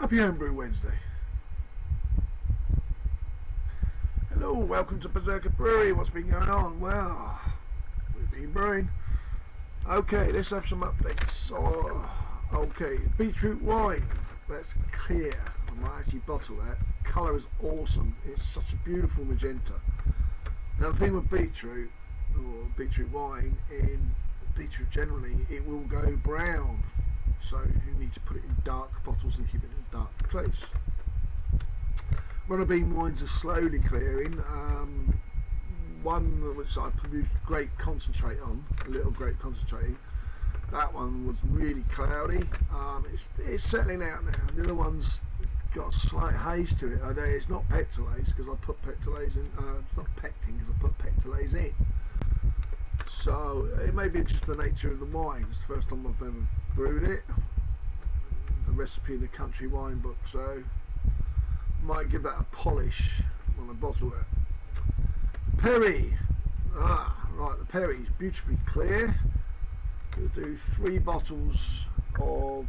Happy Homebrew Wednesday. Hello, welcome to Berserker Brewery. What's been going on? Well, we've been brewing. Okay, let's have some updates. Okay, beetroot wine. That's clear. I might actually bottle that. Colour is awesome. It's such a beautiful magenta. Now the thing with beetroot, or beetroot wine, in beetroot generally, it will go brown. So you need to put it in dark bottles and keep it in a dark place. Runner bean wines are slowly clearing. One which I produced grape concentrate on, a little grape concentrating. That one was really cloudy. It's settling out now. The other one's got a slight haze to it. I know it's not pectolase because I put pectolase in. It's not pectin because I put pectolase in. So it may be just the nature of the wine. It's the first time I've ever brewed it. The recipe in the country wine book, so might give that a polish when I bottle it. Perry, right, the Perry is beautifully clear. We'll do 3 bottles of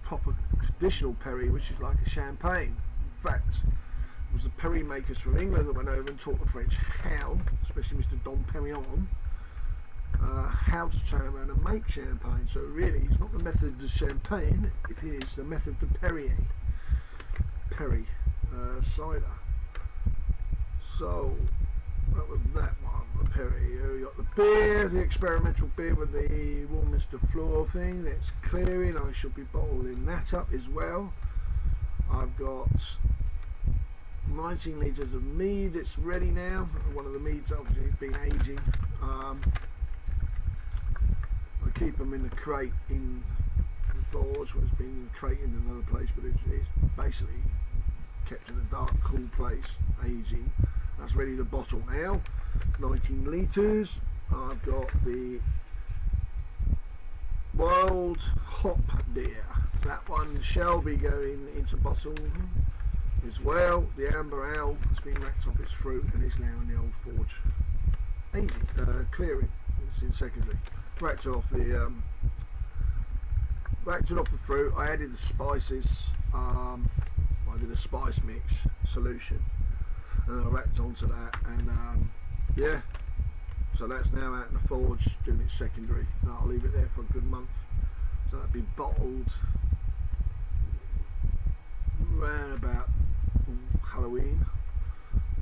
proper traditional Perry, which is like a champagne. In fact, it was the Perry makers from England that went over and taught the French how, especially Mr. Dom Perignon, how to turn around and make champagne. So really, it's not the method of champagne, it is the method of Perry cider. So that was that one, the Perry. We got the beer, the experimental beer with the Warminster floor thing. That's clearing. I should be bottling that up as well. I've got 19 litres of mead. It's ready now. One of the meads obviously has been aging. I keep them in a crate in the forge, where it's been in a crate in another place, but it's basically kept in a dark, cool place, aging. That's ready to bottle now. 19 litres. I've got the Wild Hop beer. That one shall be going into bottle as well. The Amber Ale has been racked off its fruit and is now in the old forge. Aging, clearing. It's in secondary. Racked it off the fruit. I added the spices. I did a spice mix solution, and I racked onto that, and yeah. So that's now out in the forge doing its secondary. And I'll leave it there for a good month. So that'll be bottled around about Halloween.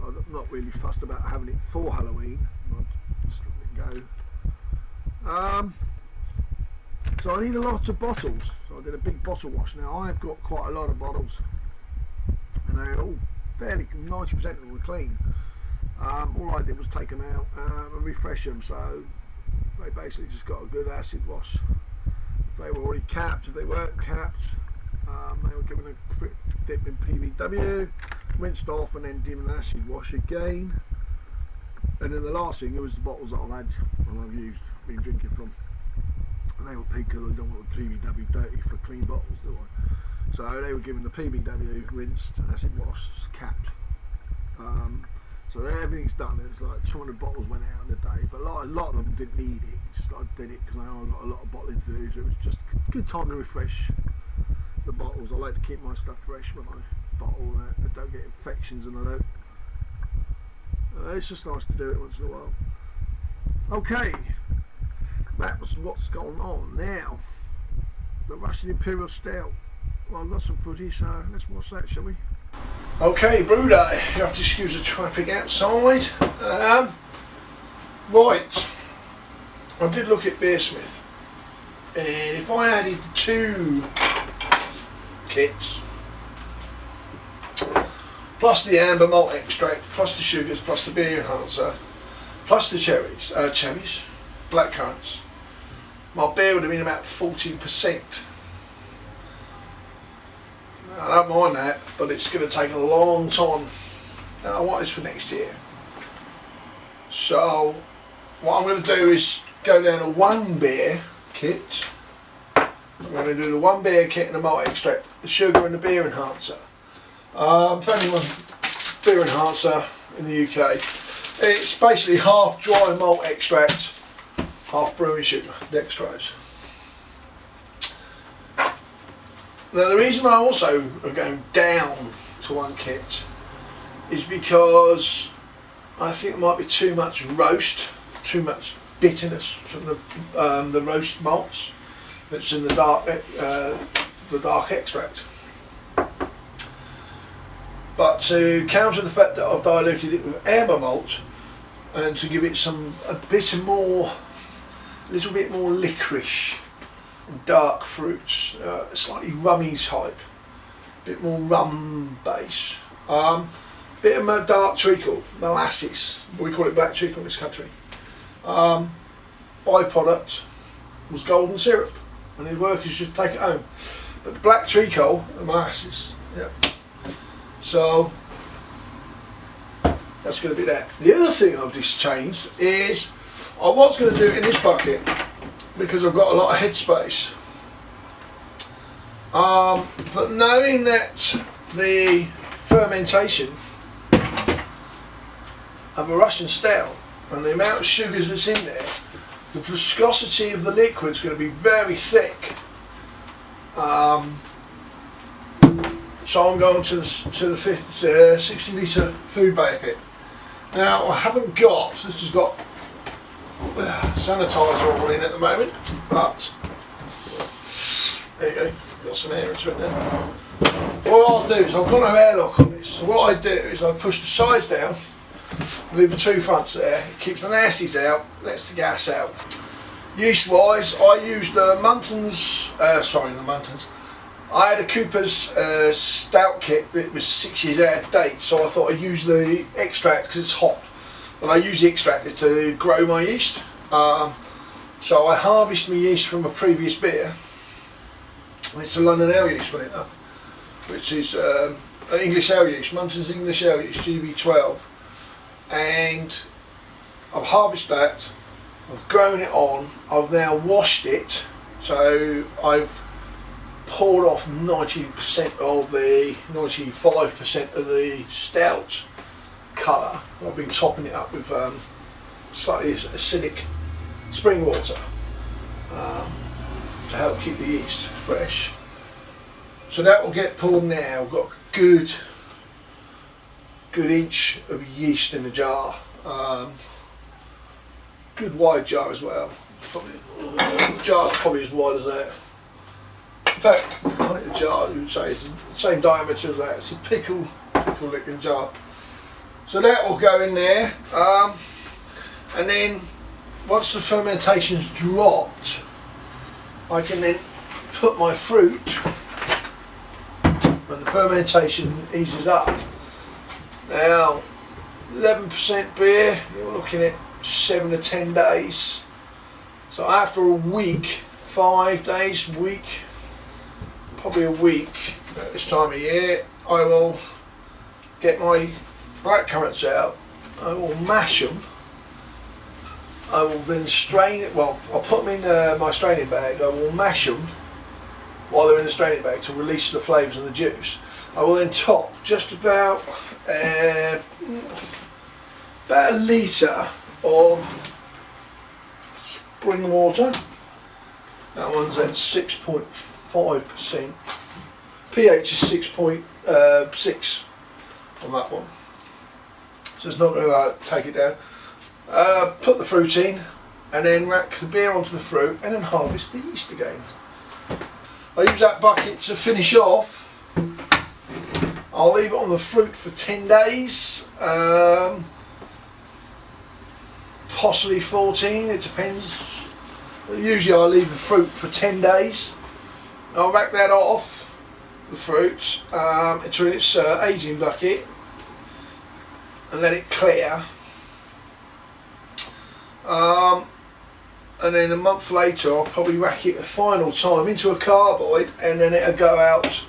I'm not really fussed about having it for Halloween. I'll just let it go. So I need a lot of bottles. So I did a big bottle wash. Now I've got quite a lot of bottles, and they're all fairly 90% of them were clean. All I did was take them out and refresh them. So they basically just got a good acid wash. If they were already capped, if they weren't capped, they were given a quick dip in PBW, rinsed off, and then given an acid wash again. And then the last thing, it was the bottles that I've had and I've used, been drinking from. And they were pink because I don't want the PBW dirty for clean bottles, do I? So they were given the PBW rinsed, acid washed, capped. So everything's done. It's like 200 bottles went out in a day, but a lot of them didn't need it. It's just I did it because I know I've got a lot of bottling to do, so it was just a good time to refresh the bottles. I like to keep my stuff fresh when I bottle that. I don't get infections, and I don't. It's just nice to do it once in a while. Okay, that was what's going on. Now, the Russian Imperial Stout. Well, I've got some footage, so let's watch that, shall we? Okay, brew day. You have to excuse the traffic outside. Right, I did look at Beersmith, and if I added the 2 kits, plus the amber malt extract, plus the sugars, plus the beer enhancer, plus the cherries, blackcurrants, my beer would have been about 14%. I don't mind that, but it's going to take a long time. And I want this for next year. So what I'm going to do is go down to 1 beer kit. I'm going to do the 1 beer kit and the malt extract, the sugar and the beer enhancer. Found one beer enhancer in the UK. It's basically half dry malt extract, half brewing sugar, dextrose. Now the reason I also are going down to 1 kit is because I think there might be too much roast, too much bitterness from the roast malts that's in the dark extract. But to counter the fact that I've diluted it with amber malt and to give it a little bit more licorice and dark fruits, slightly rummy type, a bit more rum base, bit of dark treacle, molasses, we call it black treacle in this country. Byproduct was golden syrup, and his workers should take it home. But black treacle and molasses, yeah. So that's going to be that. The other thing I've just changed is I was going to do it in this bucket because I've got a lot of headspace. But knowing that the fermentation of a Russian stout and the amount of sugars that's in there, the viscosity of the liquid is going to be very thick. So I'm going to the 60 litre food bucket. Now I haven't got, this has got sanitizer all in at the moment, but there you go, got some air into it now. What I'll do is I've got no airlock on this, so what I do is I push the sides down, leave the 2 fronts there, it keeps the nasties out, lets the gas out. Yeast wise, I used the Muntons, I had a Cooper's Stout kit, it was 6 years out of date, so I thought I'd use the extract because it's hot. But I use the extractor to grow my yeast. So I harvest my yeast from a previous beer. It's a London ale yeast, funny enough, which is an English ale yeast, Muntons English ale yeast, GB12. And I've harvested that, I've grown it on, I've now washed it, so I've poured off 90% of the 95% of the stout colour. I've been topping it up with slightly acidic spring water to help keep the yeast fresh. So that will get poured now. I've got a good inch of yeast in the jar. Good wide jar as well. The jar's probably as wide as that. In fact, I think the jar, you would say, is the same diameter as that. It's a pickle looking jar. So that will go in there, and then once the fermentation's dropped, I can then put my fruit, when the fermentation eases up. Now, 11% beer, you're looking at 7 to 10 days. So after a week, 5 days, probably a week at this time of year, I will get my blackcurrants out, I will mash them, I will then strain it, well I'll put them in my straining bag, I will mash them while they're in the straining bag to release the flavours and the juice. I will then top just about a litre of spring water. That one's at 6.5%. pH is 6.6 on that one. So it's not going to take it down. Put the fruit in and then rack the beer onto the fruit and then harvest the yeast again. I use that bucket to finish off. I'll leave it on the fruit for 10 days, possibly 14, it depends. Usually I leave the fruit for 10 days. I'll rack that off, the fruit, into its aging bucket and let it clear. And then a month later I'll probably rack it a final time into a carboid and then it'll go out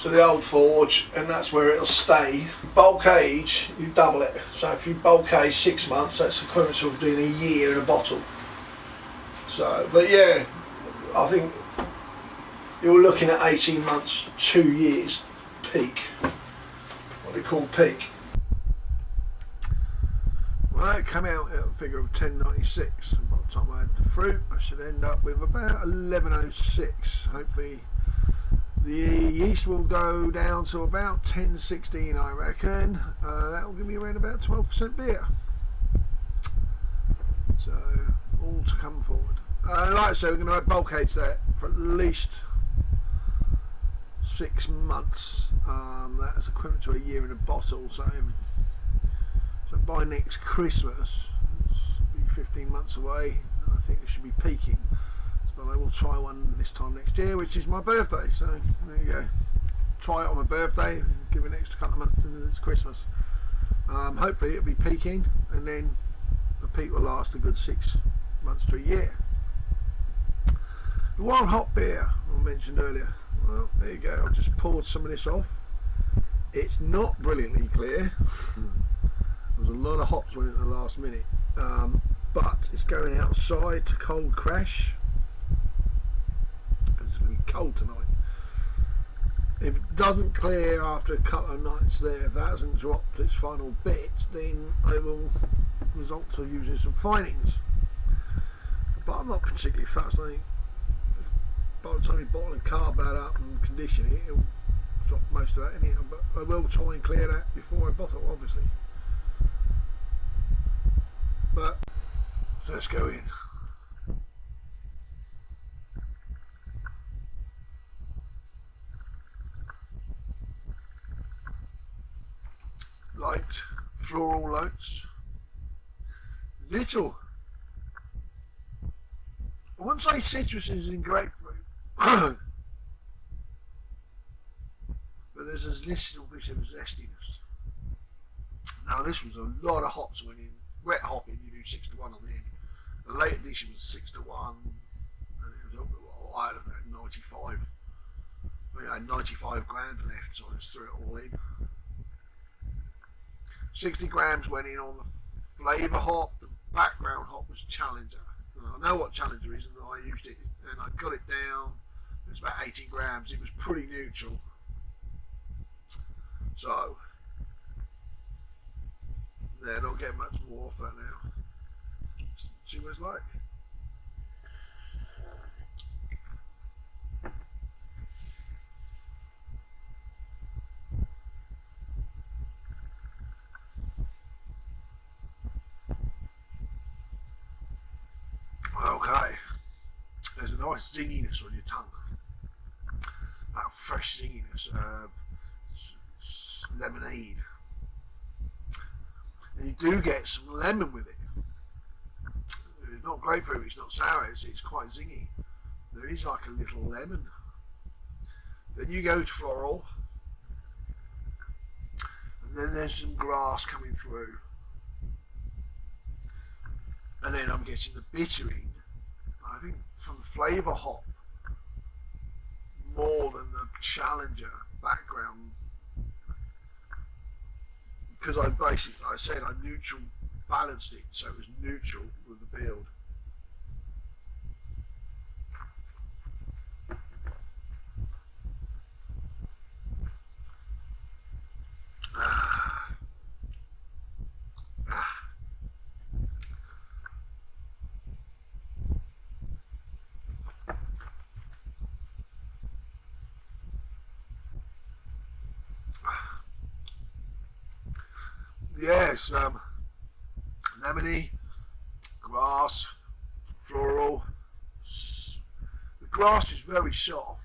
to the old forge and that's where it'll stay. Bulk age, you double it. So if you bulk age 6 months, that's equivalent to doing a year in a bottle. So, but yeah, I think you're looking at 18 months, 2 years peak. What they call peak. Well, it came out at a figure of 1096, and by the time I had the fruit I should end up with about 1106. Hopefully The yeast will go down to about 10-16, I reckon. That will give me around about 12% beer. So, all to come forward. Like I said, we're going to have bulk age that for at least 6 months. That is equivalent to a year in a bottle. So by next Christmas, it's be 15 months away. I think it should be peaking. But I will try one this time next year, which is my birthday. So there you go. Try it on my birthday. Give it an extra couple of months into this Christmas. Hopefully it'll be peaking, and then the peak will last a good 6 months to a year. The wild hop beer I mentioned earlier. Well, there you go. I've just poured some of this off. It's not brilliantly clear. There was a lot of hops went in at the last minute, but it's going outside to cold crash. It's going to be cold tonight. If it doesn't clear after a couple of nights there, if that hasn't dropped its final bit, then I will resort to using some finings. But I'm not particularly fast. I think by the time you bottle and carb that up and condition it, it'll drop most of that in here. But I will try and clear that before I bottle, obviously. But so let's go in. Light floral notes, little, I wouldn't say citruses in grapefruit, but there's a little bit of zestiness. Now this was a lot of hops when in wet hopping, you do 6 to 1 on the end. The late edition was 6 to 1, and it was I had about 95. I had 95 grams left, so I just threw it all in. 60 grams went in on the flavour hop. The background hop was Challenger. And I know what Challenger is, and I used it, and I got it down. It was about 80 grams. It was pretty neutral. So, yeah, not getting much more off that now. Let's see what it's like. Okay, there's a nice zinginess on your tongue, that fresh zinginess of lemonade, and you do get some lemon with it. It's not grapefruit, it's not sour, it's quite zingy. There is like a little lemon. Then you go to floral, and then there's some grass coming through. And then I'm getting the bittering, I think, from the flavour hop more than the Challenger background, because I said I neutral balanced it, so it was neutral with the build. Yes, lemony, grass, floral. The grass is very soft,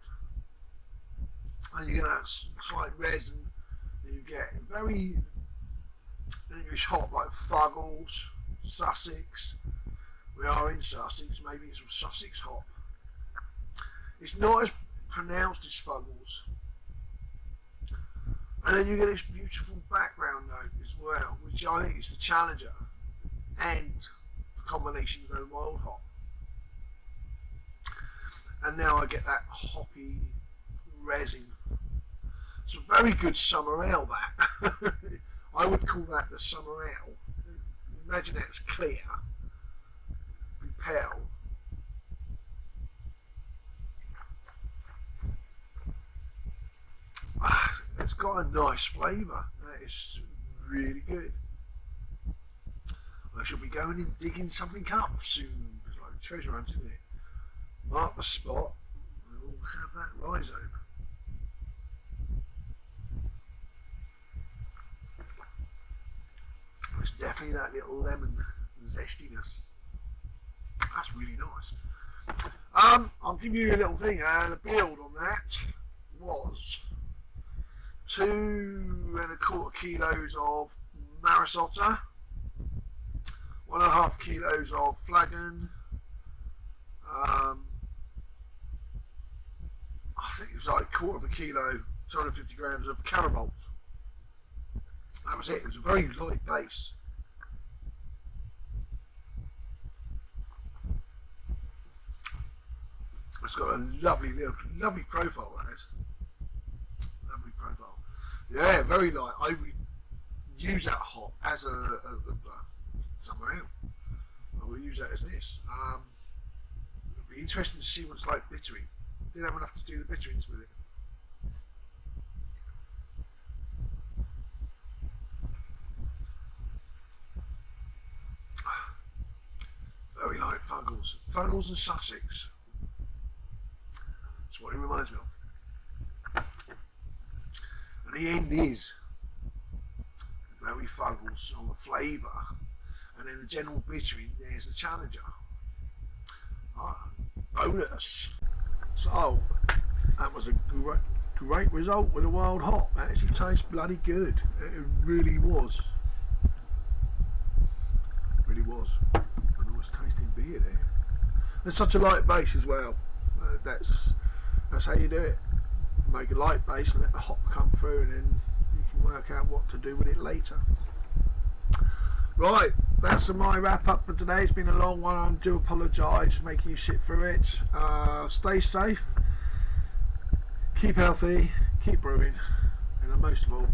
and you get that slight resin. You get very English hop like Fuggles, Sussex. We are in Sussex, maybe it's some Sussex hop. It's not as pronounced as Fuggles. And then you get this beautiful background note as well, which I think is the Challenger and the combination of the wild hop. And now I get that hoppy resin. It's a very good summer ale, that. I would call that the summer ale. Imagine that's clear, be pale. It's got a nice flavour. That is really good. I shall be going and digging something up soon. It's like a treasure hunt, isn't it? Mark the spot. I will have that rhizome. definitely that little lemon zestiness. That's really nice. I'll give you a little thing. The build on that was 2¼ kilos of Marisotta, 1½ kilos of flagon. I think it was like 1/4 kilo, 250 grams of caramel. That was it. It was a very light base. It's got a lovely profile, that is. Lovely profile. Yeah, very light. I would use that hop as a somewhere else. I will use that as this. It'd be interesting to see what it's like bittering. Didn't have enough to do the bitterings with it. Very light Fuggles. Fuggles and Sussex. That's what it reminds me of. And the end is very Fuggles on the flavour, and then the general bittering, there's the Challenger. Bonus. So, that was a great result with a wild hop. That actually tastes bloody good. It really was. Really was. A nice tasting beer there. And such a light base as well. That's how you do it. Make a light base and let the hop come through, and then you can work out what to do with it later. Right, that's my wrap up for today. It's been a long one. I do apologise for making you sit through it. Stay safe, keep healthy, keep brewing, and most of all,